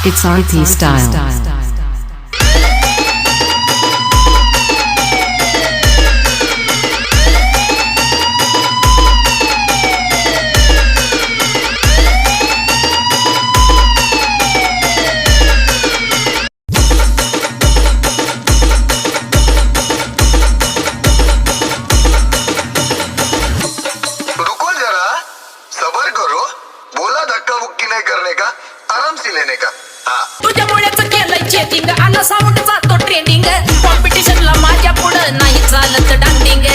It's RT style. नहीं करने का, आराम से लेने का. तुझ्या मुळेच केलंय चेटिंग, आला साऊंड जातो ट्रेंडिंग. कॉम्पिटिशनला माझ्या पुढं नाही चालत डांडिंग.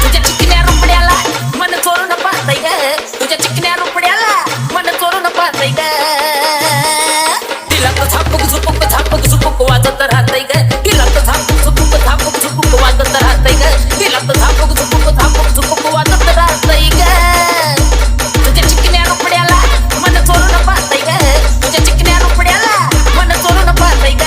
तुझ्या चिकन्या रुपड्याला मन चोरून पाहतय ग. तुझ्या चिकन्या रुपड्याला मन चोरून पाहतय ग. तिला तर झापक झुपक झापक झुपक वाजत राहतय ग. तिला तर झापक झुपक झापक झुपक वाजत राहतय ग. तिला तर झापक झुपक झापक झुपक वाजत राहतय ग. तुझ्या चिकन्या रुपड्याला मन चोरून पाहतय ग. तुझ्या चिकन्या रुपड्याला मन चोरून पाहतय ग.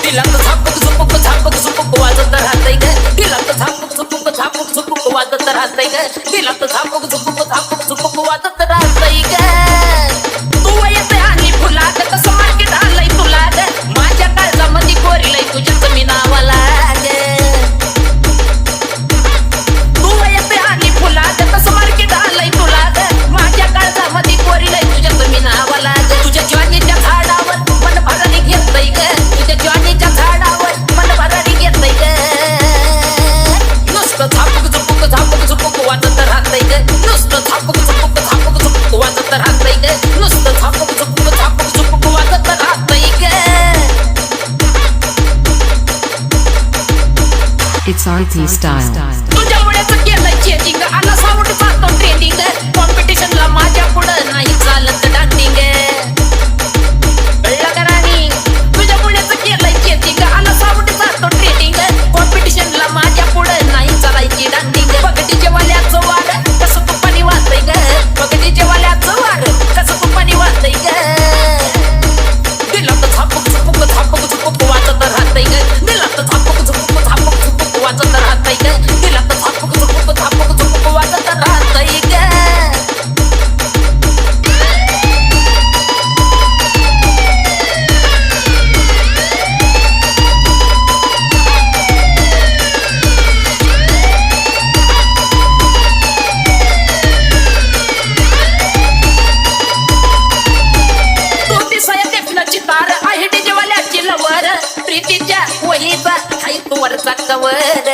तिला तर झापक झुपक झापक झुपक वाजत राहतय ग. तिला तर झापक झुपक झापक झुपक वाजत राहतय ग. तिला तर झापक झुपक झापक झुपक वाजत राहतय ग. तू येते आणि फुलात कसं मार्केट आलंय तुला ग. माझ्या काळजामध्ये कोरिलंय तुझ्या जमिनावाला ग. तू येते आणि फुलात कसं मार्केट आलंय तुला ग. माझ्या काळजामध्ये कोरिलंय तुझ्या जमिनावाला ग. तुझ्या ज्वानीच्या झाडावर मन भरारी घेतय ग. तुझ्या ज्वानीच्या झाडावर मन भरारी घेतय ग. नुसतं झापक झुपक झापक झुपक वाजत राहतय ग. नुसतं झापक झुपक झापक झुपक वाजत राहतय ग. नुसतं झापक झुपक झापक झुपक वाजत राहतय ग. It's RT style. तुझ्या मुळेच केलंय चेटिंग, आला साऊंड जातो ट्रेंडिंग. कॉम्पिटिशनला माझ्या पुढं नाही चालत डांडिंग. कळलं का राणी? तुझ्या मुळेच केलंय चेटिंग, आला साऊंड जातो ट्रेंडिंग. कॉम्पिटिशनला माझ्या पुढं नाही चालायची डांडिंग. बगडीच्या वाल्याचं वार कसं तुपानी वाजतय ग. बगडीच्या वाल्याचं वार कसं तुपानी वाजतय ग. दिला तर झापक झुपक झापक झुपक वाजत राहतय ग. दिला तर झापक झुपक झापक झुपक वाजत राहतय ग. दिला तर झापक झुपक झापक झुपक वाजत राहतय ग. तू दिसाया देखण्याची तार आहे डीजेवाल्याची लवर. प्रीतीच्या वहीचा हाय तू वरचा कवर.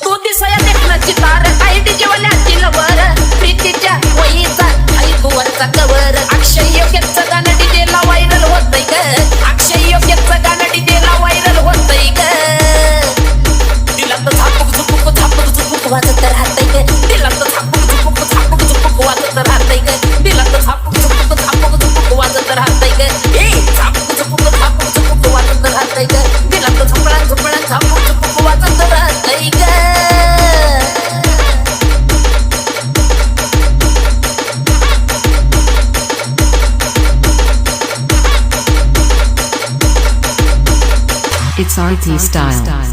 तू दिसाया देखण्याची तार आहे डीजेवाल्याची लवर. प्रीतीच्या वहीचा हाय तू वरचा कवर. अक्षय योग्यचं गाणं डीजेला व्हायरल होतंय ग. अक्षय योग्यचं गाणं डीजेला व्हायरल होतंय ग. तिला तर झापक झुपक झापक झुपक वाजत राहतंय ग. तिला तर झापक झुपक झापक झुपक वाजत राहतंय ग. तिला तर झापक झुपक झापक झुपक वाजत राहतंय ग. ए झापक झुपक झापक झुपक वाजत राहतंय ग. तिला तर झुपळा झुपळा झापक झुपक वाजत राहतंय ग. It's RT style.